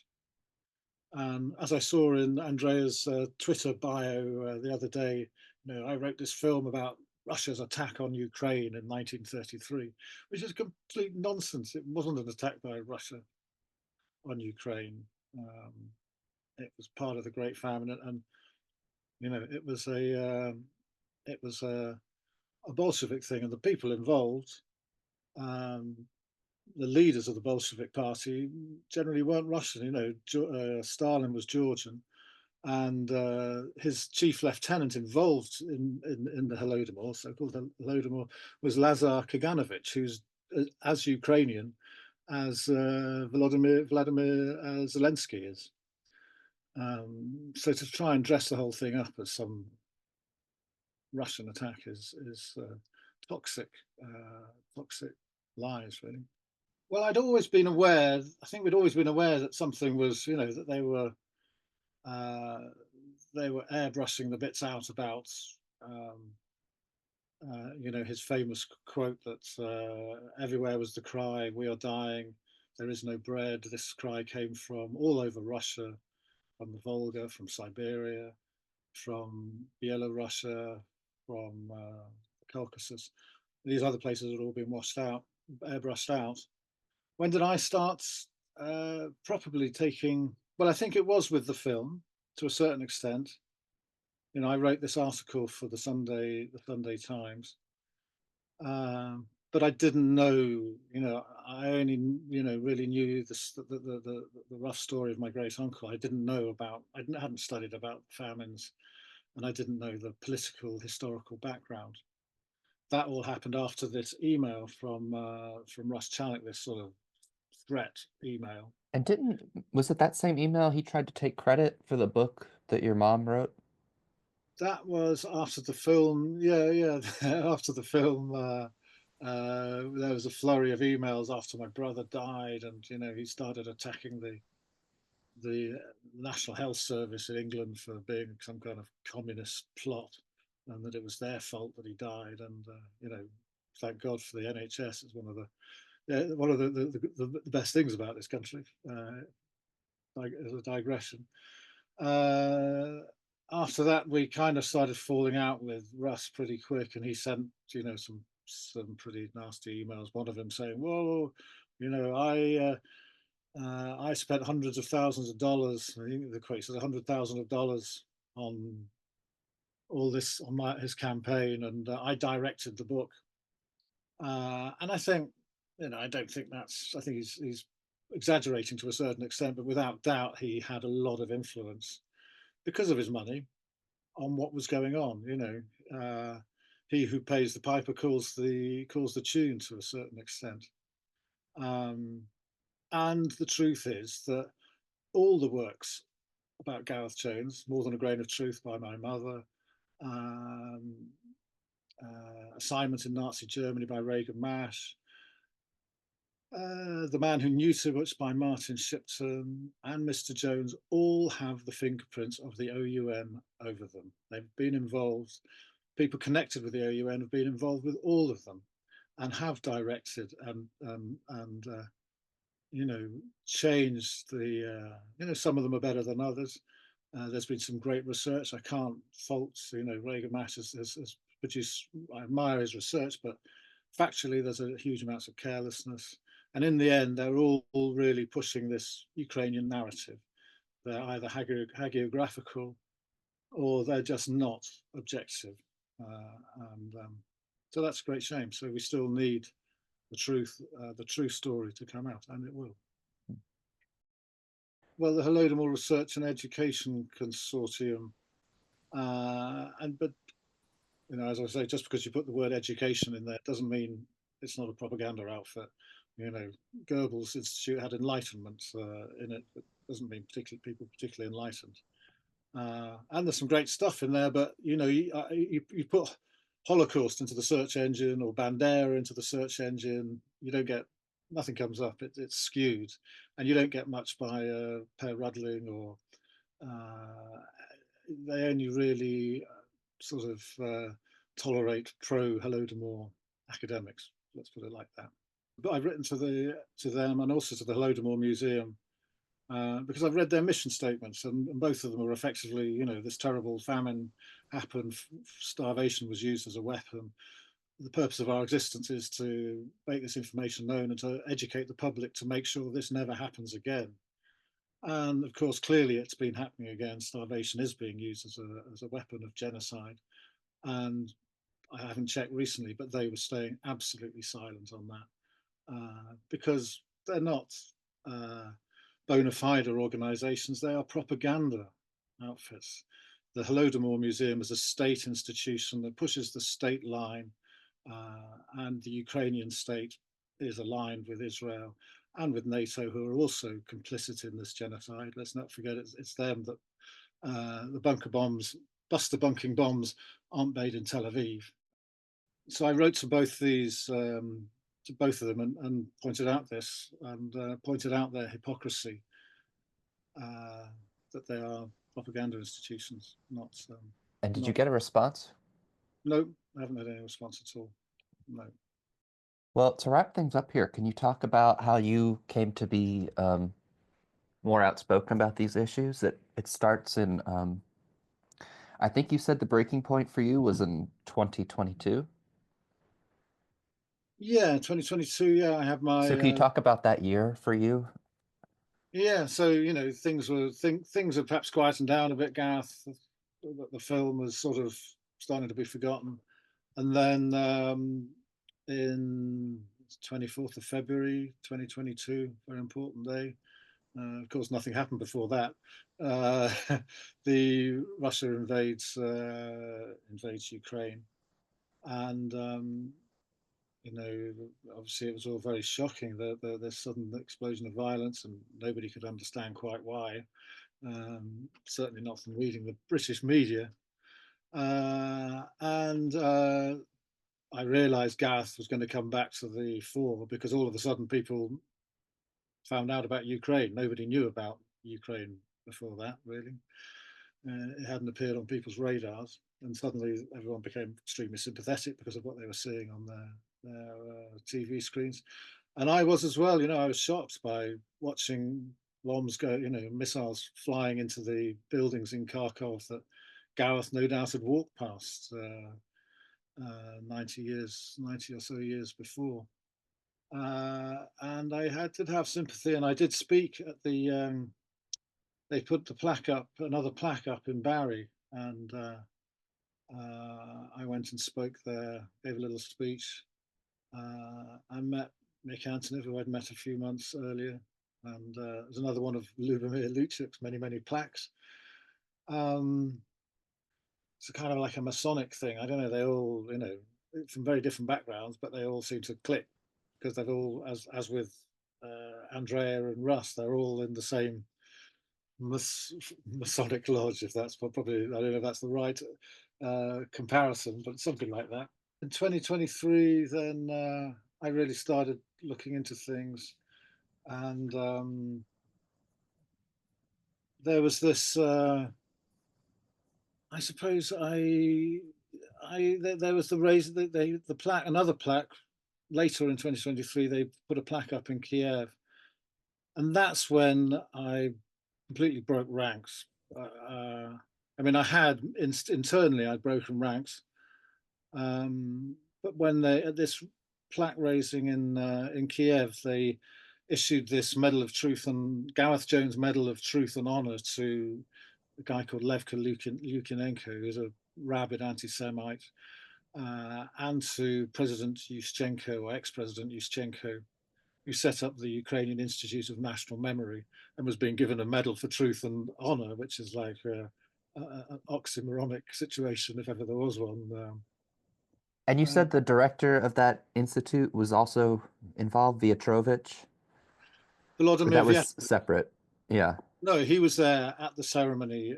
As I saw in Andrea's Twitter bio the other day, I wrote this film about Russia's attack on Ukraine in 1933, which is complete nonsense. It wasn't an attack by Russia on Ukraine. It was part of the Great Famine, and it was a Bolshevik thing, and the people involved, the leaders of the Bolshevik party, generally weren't Russian. Stalin was Georgian, and his chief lieutenant involved in the Holodomor, so-called Holodomor, was Lazar Kaganovich, who's as Ukrainian as Vladimir Zelensky is. So to try and dress the whole thing up as some Russian attack is toxic lies, really. Well, I'd always been aware. I think we'd always been aware that something was, that they were airbrushing the bits out about, his famous quote that everywhere was the cry, "We are dying, there is no bread." This cry came from all over Russia, from the Volga, from Siberia, from Belarus, from the Caucasus. These other places had all been airbrushed out. When did I start properly taking? Well, I think it was with the film to a certain extent. I wrote this article for the Sunday Times, but I didn't know. I only really knew the rough story of my great uncle. I didn't know about. I hadn't studied about famines, and I didn't know the political historical background. That all happened after this email from Russ Chanek, this sort of threat email. And was it that same email he tried to take credit for the book that your mom wrote? That was after the film. Yeah, after the film there was a flurry of emails after my brother died, and he started attacking the National Health Service in England for being some kind of communist plot, and that it was their fault that he died. And thank God for the NHS. It's one of the best things about this country. As a digression. After that, we kind of started falling out with Russ pretty quick, and he sent some pretty nasty emails. One of them saying, "Whoa, I spent hundreds of thousands of dollars." I think the quote says $100,000 on all this on his campaign, and I directed the book. And I think, I don't think that's. I think he's exaggerating to a certain extent, but without doubt, he had a lot of influence because of his money on what was going on. He who pays the piper calls the tune to a certain extent. And the truth is that all the works about Gareth Jones, More Than a Grain of Truth by my mother, Assignment in Nazi Germany by Reagan Mash, The Man Who Knew Too Much by Martin Shipton, and Mr. Jones all have the fingerprints of the OUN over them. They've been involved, people connected with the OUN have been involved with all of them, and have directed and changed the, some of them are better than others. There's been some great research. I can't fault, Reagan Mash has produced, I admire his research, but factually there's a huge amount of carelessness. And in the end, they're all really pushing this Ukrainian narrative. They're either hagiographical or they're just not objective. So that's a great shame. So we still need the true story to come out, and it will. Well, the Holodomor Research and Education Consortium, but as I say, just because you put the word education in there doesn't mean it's not a propaganda outfit. Goebbels' institute had enlightenment in it, but doesn't mean people particularly enlightened. And there's some great stuff in there, but you put Holocaust into the search engine or Bandera into the search engine, you don't get, nothing comes up. It's skewed, and you don't get much by Per Rudling, or they only really sort of tolerate pro Holodomor academics. Let's put it like that. But I've written to them and also to the Holodomor Museum because I've read their mission statements, and both of them are effectively, this terrible famine happened, starvation was used as a weapon. The purpose of our existence is to make this information known and to educate the public to make sure this never happens again. And of course, clearly it's been happening again. Starvation is being used as a weapon of genocide. And I haven't checked recently, but they were staying absolutely silent on that because they're not bona fide organizations. They are propaganda outfits. The Holodomor Museum is a state institution that pushes the state line, and the Ukrainian state is aligned with Israel and with NATO, who are also complicit in this genocide. Let's not forget it's them that the bunker bombs, buster bunking bombs, aren't made in Tel Aviv. So I wrote to both these, to both of them, and pointed out this, and pointed out their hypocrisy, that they are propaganda institutions, not. And did you get a response? No, I haven't had any response at all. No. Well, to wrap things up here, can you talk about how you came to be more outspoken about these issues? It starts in, I think you said the breaking point for you was in 2022. Yeah, 2022. Yeah, I have my. So can you talk about that year for you? Yeah, so things had perhaps quietened down a bit. Gareth, the film was sort of starting to be forgotten, and then in 24th of February 2022, very important day. Of course, nothing happened before that. The Russia invades Ukraine, and obviously it was all very shocking. The sudden explosion of violence, and nobody could understand quite why. Certainly not from reading the British media. And I realised Gareth was going to come back to the fore, because all of a sudden people found out about Ukraine. Nobody knew about Ukraine before that, really. It hadn't appeared on people's radars, and suddenly everyone became extremely sympathetic because of what they were seeing on their TV screens. And I was as well. I was shocked by watching bombs go, missiles flying into the buildings in Kharkov that Gareth no doubt had walked past 90 or so years before. And I did have sympathy, and I did speak at the. They put the plaque up, another plaque up in Barry, and I went and spoke there, gave a little speech. I met Mick Antonin, who I'd met a few months earlier, and there's another one of Lubomir Luchuk's many plaques. It's kind of like a Masonic thing. I don't know. They all, from very different backgrounds, but they all seem to click because they've all, as with Andrea and Russ, they're all in the same Masonic lodge. If that's probably, I don't know if that's the right comparison, but something like that. In 2023, then I really started looking into things, and there was this. I suppose there was the plaque, another plaque later in 2023. They put a plaque up in Kiev, and that's when I completely broke ranks. I mean, I had internally I'd broken ranks, but when they at this plaque raising in Kiev, they issued this Medal of Truth and Gareth Jones Medal of Truth and Honor to a guy called Levka Lukyanenko, who's a rabid anti-Semite, and to President Yushchenko, or ex-President Yushchenko, who set up the Ukrainian Institute of National Memory and was being given a medal for truth and honor, which is like an oxymoronic situation, if ever there was one. And you said the director of that institute was also involved, Viatrovich? Or Volodymyr that was Viatrovich. separate? Yeah. No, he was there at the ceremony,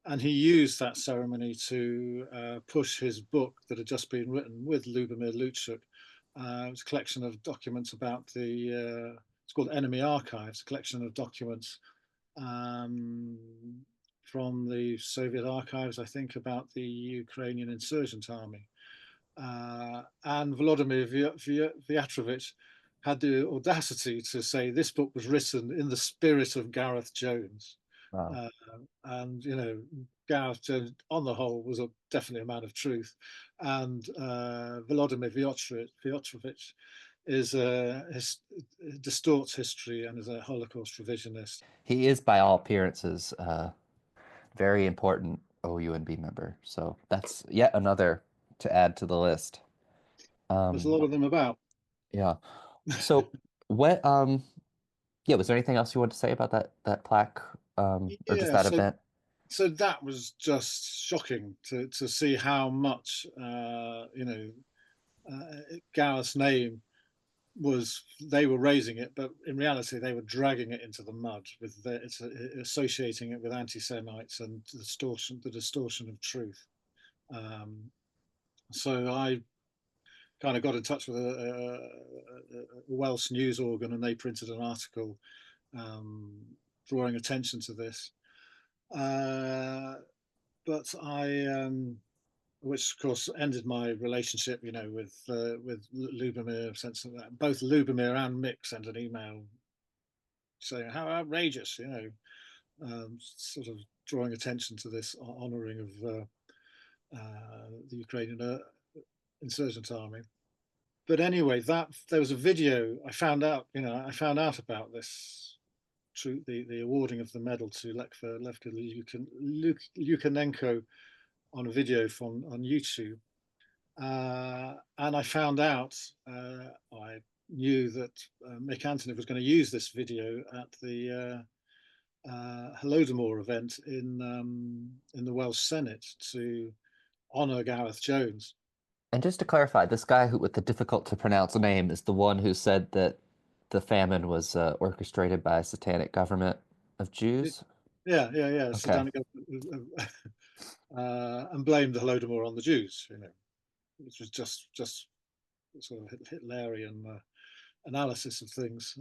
and he used that ceremony to push his book that had just been written with Lubomir Luchuk. It was a collection of documents about it's called Enemy Archives, a collection of documents from the Soviet archives, I think, about the Ukrainian insurgent army. And Volodymyr Viatrovich had the audacity to say this book was written in the spirit of Gareth Jones. Wow. And Gareth Jones, on the whole, was definitely a man of truth. And Volodymyr Viatrovich distorts history and is a Holocaust revisionist. He is, by all appearances, very important OUNB member. So that's yet another to add to the list. There's a lot of them about. Yeah. So what? Yeah. Was there anything else you wanted to say about that plaque, or just that event? So that was just shocking to see how much Gareth's name was. They were raising it, but in reality they were dragging it into the mud with associating it with anti-Semites and the distortion of truth. So I kind of got in touch with a Welsh news organ, and they printed an article drawing attention to this. But which of course ended my relationship, with Lubomir. Sense of that, both Lubomir and Mick sent an email saying how outrageous, sort of drawing attention to this honouring of the Ukrainian insurgent army. But anyway, there was a video I found out. I found out about this. The awarding of the medal to Levka Lukyanenko on a video on YouTube, and I found out. I knew that Mick Antonin was going to use this video at the Holodomor event in the Welsh Senate to honour Gareth Jones. And just to clarify, this guy with the difficult to pronounce name is the one who said that the famine was orchestrated by a satanic government of Jews? Yeah. Okay. Satanic government, and blamed the Holodomor on the Jews. which was just sort of Hitlerian analysis of things.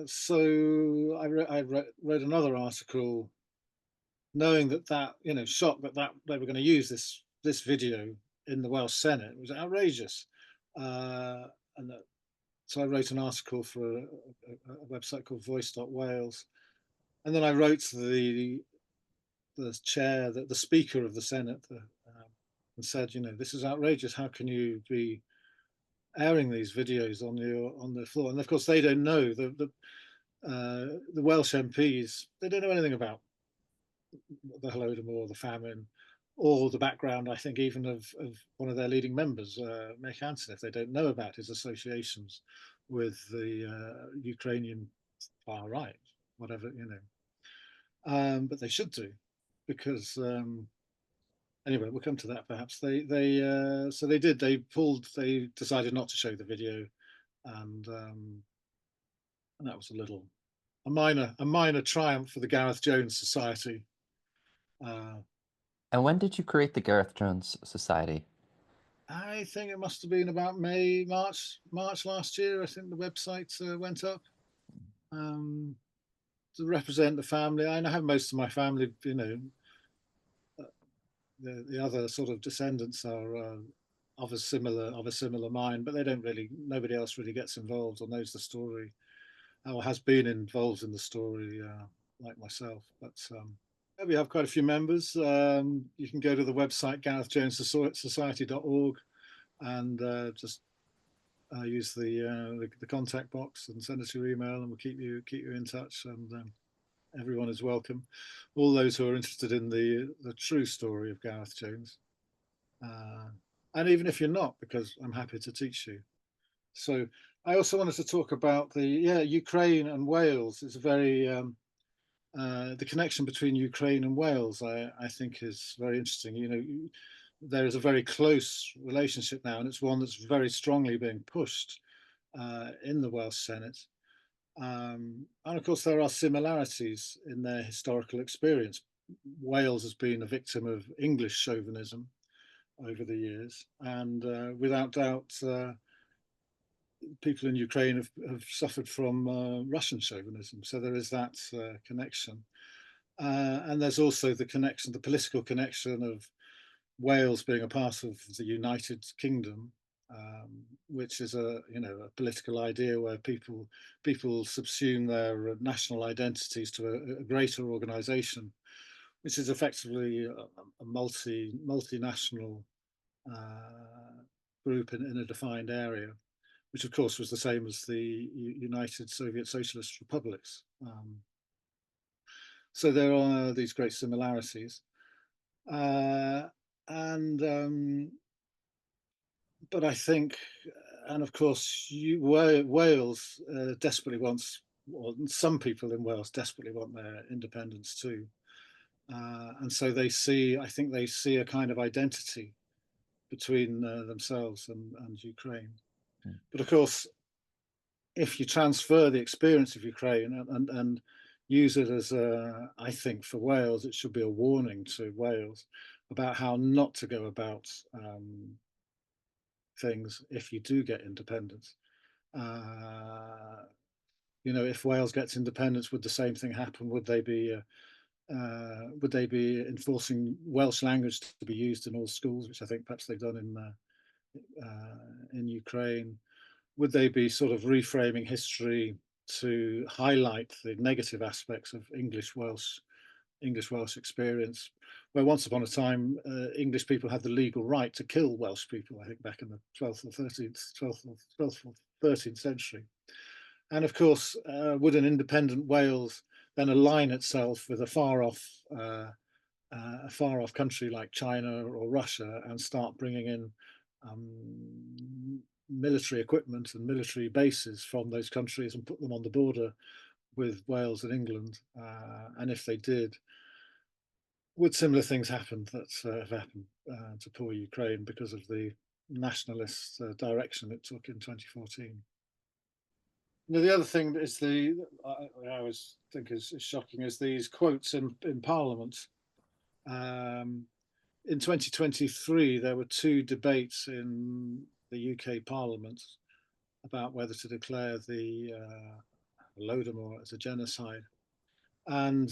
So I wrote another article, knowing that shocked that they were going to use this video in the Welsh Senate. It was outrageous, and so I wrote an article for a website called Voice.Wales, and then I wrote to the chair, the Speaker of the Senate, and said, this is outrageous. How can you be airing these videos on the floor? And of course, they don't know the Welsh MPs. They don't know anything about the Holodomor, the famine, or the background, I think, even of one of their leading members, Mace. If they don't know about his associations with the Ukrainian far right, whatever, but they should do, because anyway, we'll come to that perhaps. So they did. They decided not to show the video, and that was a minor triumph for the Gareth Jones Society. And when did you create the Gareth Jones Society? I think it must have been about March last year. I think the website went up to represent the family. I have most of my family, the other sort of descendants are of a similar mind, but they don't really. Nobody else really gets involved or knows the story, or has been involved in the story like myself. But we have quite a few members. You can go to the website garethjonessociety.org and just use the contact box and send us your email, and we'll keep you in touch. And everyone is welcome. All those who are interested in the true story of Gareth Jones, and even if you're not, because I'm happy to teach you. So I also wanted to talk about the Ukraine and Wales. Is very the connection between Ukraine and Wales, I think, is very interesting. There is a very close relationship now, and it's one that's very strongly being pushed in the Welsh Senate. And of course, there are similarities in their historical experience. Wales has been a victim of English chauvinism over the years, and without doubt, people in Ukraine have suffered from Russian chauvinism. So there is that connection. And there's also the political connection of Wales being a part of the United Kingdom, which is a political idea where people subsume their national identities to a greater organisation, which is effectively a multinational group in a defined area, which of course was the same as the United Soviet Socialist Republics. So there are these great similarities. But I think, and of course, Wales desperately wants, or some people in Wales desperately want their independence too. And so I think they see a kind of identity between themselves and Ukraine. But of course, if you transfer the experience of Ukraine and use it as I think for Wales, it should be a warning to Wales about how not to go about things if you do get independence. If Wales gets independence, would the same thing happen? Would they be enforcing Welsh language to be used in all schools, which I think perhaps they've done in Ukraine? Would they be sort of reframing history to highlight the negative aspects of English Welsh experience, where once upon a time English people had the legal right to kill Welsh people, I think back in the 12th or 13th century. And of course, would an independent Wales then align itself with a far off country like China or Russia and start bringing in military equipment and military bases from those countries and put them on the border with Wales and England? And if they did, would similar things happen that have happened to poor Ukraine because of the nationalist direction it took in 2014? The other thing is I always think is shocking is these quotes in Parliament. In 2023, there were 2 debates in the UK Parliament about whether to declare the Holodomor as a genocide. And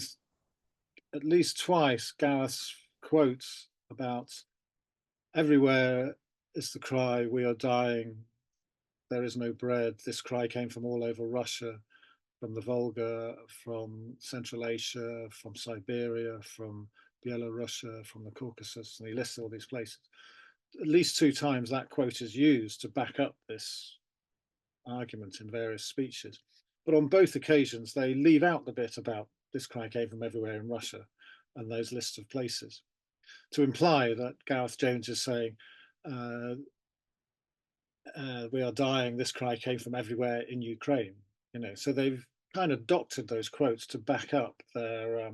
at least twice, Gareth quotes about everywhere is the cry, we are dying, there is no bread. This cry came from all over Russia, from the Volga, from Central Asia, from Siberia, from Belarus, from the Caucasus, and he lists all these places. At least 2 times that quote is used to back up this argument in various speeches. But on both occasions, they leave out the bit about this cry came from everywhere in Russia and those lists of places, to imply that Gareth Jones is saying, we are dying, this cry came from everywhere in Ukraine. You know, so they've kind of doctored those quotes to back up their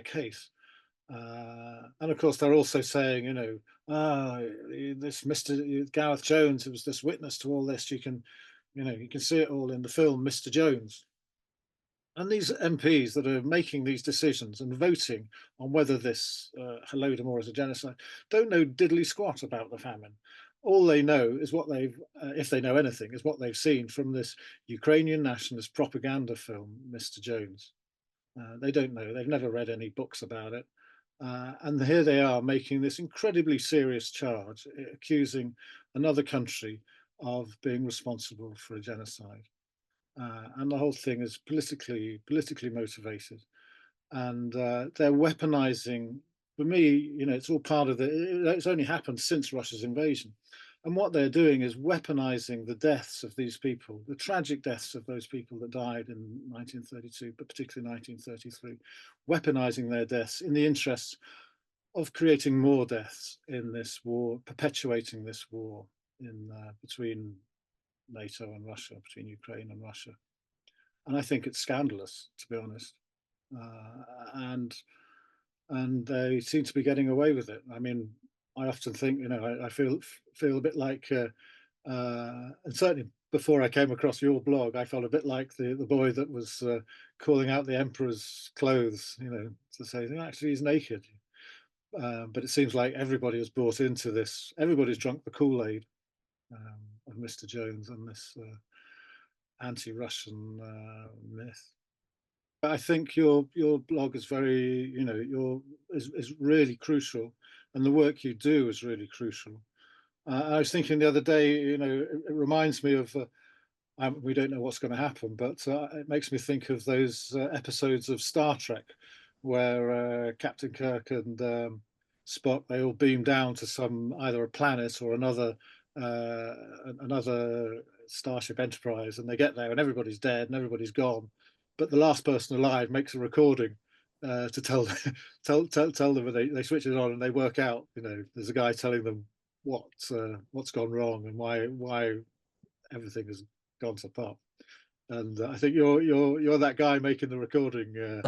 case. And of course, they're also saying, you know, this Mr. Gareth Jones, who was this witness to all this, you can see it all in the film Mr. Jones. And these MPs that are making these decisions and voting on whether this Holodomor is a genocide don't know diddly squat about the famine. All they know is what they've, if they know anything, is what they've seen from this Ukrainian nationalist propaganda film, Mr. Jones. They don't know. They've never read any books about it. And here they are making this incredibly serious charge, accusing another country of being responsible for a genocide. And the whole thing is politically motivated. And they're weaponizing, for me, you know, it's all part of it's only happened since Russia's invasion. And what they're doing is weaponizing the deaths of these people, the tragic deaths of those people that died in 1932, but particularly 1933, weaponizing their deaths in the interests of creating more deaths in this war, perpetuating this war in between NATO and Russia, between Ukraine and Russia. And I think it's scandalous, to be honest. And they seem to be getting away with it. I mean, I often think, you know, I feel a bit like, and certainly before I came across your blog, I felt a bit like the boy that was calling out the emperor's clothes, you know, to say, actually, he's naked. But it seems like everybody has bought into this. Everybody's drunk the Kool-Aid of Mr. Jones and this anti-Russian myth. I think your blog is very, you know, is really crucial, and the work you do is really crucial. I was thinking the other day, you know, it reminds me of, we don't know what's going to happen, but it makes me think of those episodes of Star Trek where Captain Kirk and Spock, they all beam down to some, either a planet or another Starship Enterprise, and they get there and everybody's dead and everybody's gone. But the last person alive makes a recording to tell them, and they switch it on and they work out, you know, there's a guy telling them what's gone wrong and why everything has gone to pot. And I think you're that guy making the recording,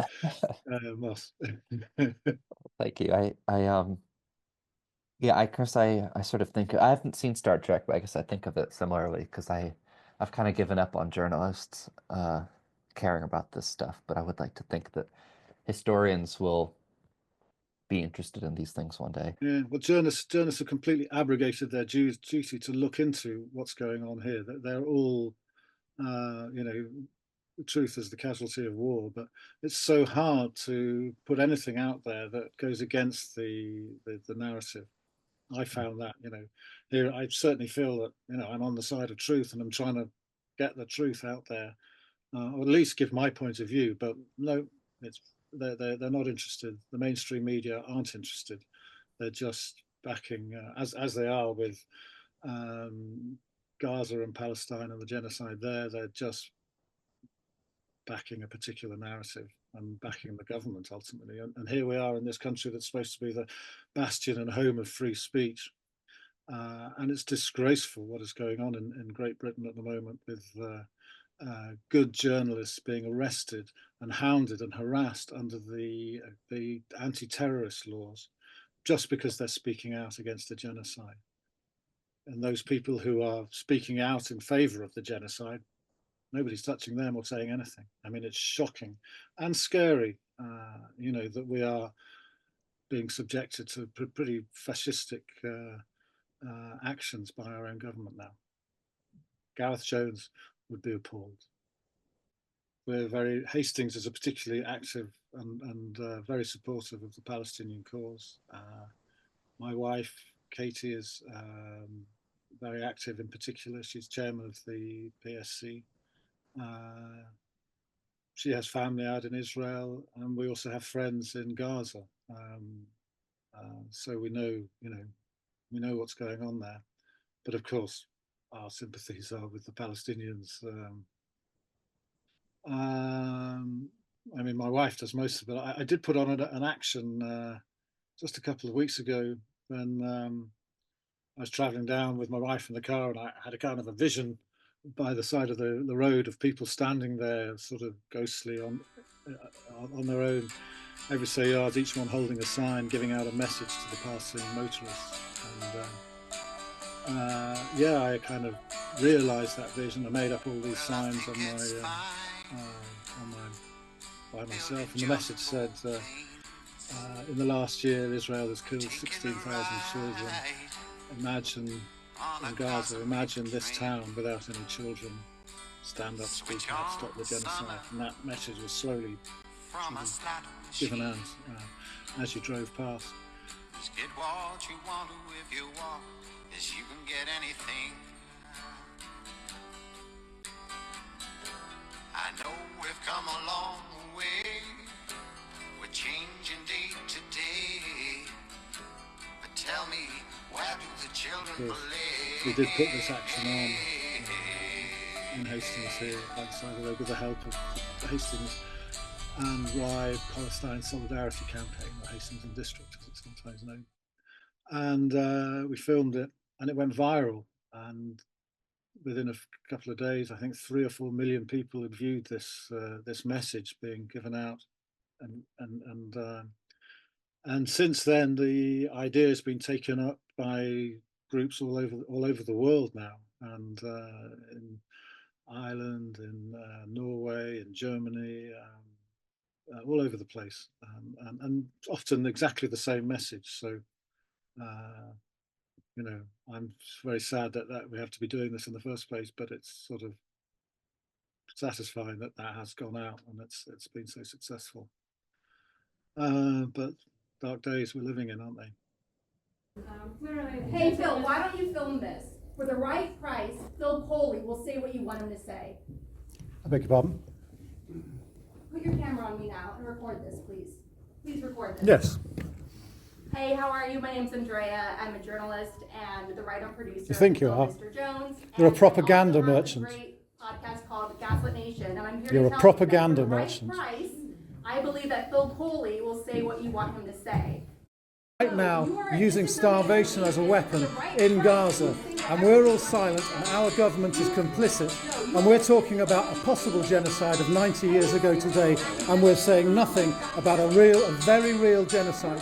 Moss. Thank you. Yeah, I guess I sort of think I haven't seen Star Trek, but I guess I think of it similarly because I've kind of given up on journalists caring about this stuff, but I would like to think that historians will be interested in these things one day. Yeah, well, journalists have completely abrogated their duty to look into what's going on here. They're all, you know, the truth is the casualty of war, but it's so hard to put anything out there that goes against the narrative. I found that, you know, here I certainly feel that, you know, I'm on the side of truth and I'm trying to get the truth out there, or at least give my point of view. But no, they're not interested. The mainstream media aren't interested. They're just backing, as they are with Gaza and Palestine and the genocide there. They're just backing a particular narrative and backing the government ultimately. And here we are in this country that's supposed to be the bastion and home of free speech. And it's disgraceful what is going on in Great Britain at the moment with good journalists being arrested and hounded and harassed under the anti-terrorist laws just because they're speaking out against the genocide. And those people who are speaking out in favor of the genocide, nobody's touching them or saying anything. I mean, it's shocking and scary, you know, that we are being subjected to pretty fascistic actions by our own government now. Gareth Jones would be appalled. Hastings is a particularly active and very supportive of the Palestinian cause. My wife, Katie, is very active in particular. She's chairman of the PSC. She has family out in Israel, and we also have friends in Gaza. So we know what's going on there. But of course, our sympathies are with the Palestinians. I mean, my wife does most of it. I did put on an action just a couple of weeks ago when I was traveling down with my wife in the car, and I had a kind of a vision by the side of the road of people standing there sort of ghostly on their own, every so yards, each one holding a sign giving out a message to the passing motorists. And yeah, I kind of realized that vision. I made up all these signs by myself, and the message said, in the last year Israel has killed 16,000 children. Imagine in Gaza, imagine this town without any children. Stand up, speak out, stop the genocide. And that message was slowly given out as you drove past. Just get what you want to if you want, as you can get anything. I know we've come a long way, we're changing day to day, but tell me, where do the children believe? We did put this action on in Hastings here, outside the road, with the help of Hastings and Rye Palestine Solidarity Campaign, or Hastings and District as it's sometimes known. And we filmed it, and it went viral, and within a couple of days, I think 3 or 4 million people had viewed this this message being given out, and since then the idea has been taken up by groups all over the world now, and in Ireland, in Norway, in Germany, all over the place, and often exactly the same message. So. You know, I'm very sad that we have to be doing this in the first place, but it's sort of satisfying that has gone out and it's been so successful. But dark days we're living in, aren't they? Hey Phil, why don't you film this? For the right price, Phil Colley will say what you want him to say. I beg your pardon? Put your camera on me now and record this, please. Please record this. Yes. Hey, how are you? My name's Andrea. I'm a journalist and the writer and producer. You think you of are? Mr. Jones. You're a And propaganda I also have merchant. A great podcast called Gaslit Nation, and I'm here You're to a tell propaganda you that for the merchant. right price, I believe that Phil Colley will say what you want him to say. Right now, using starvation as a weapon in Gaza, and we're all silent, and our government is complicit, and we're talking about a possible genocide of 90 years ago today, and we're saying nothing about a very real genocide.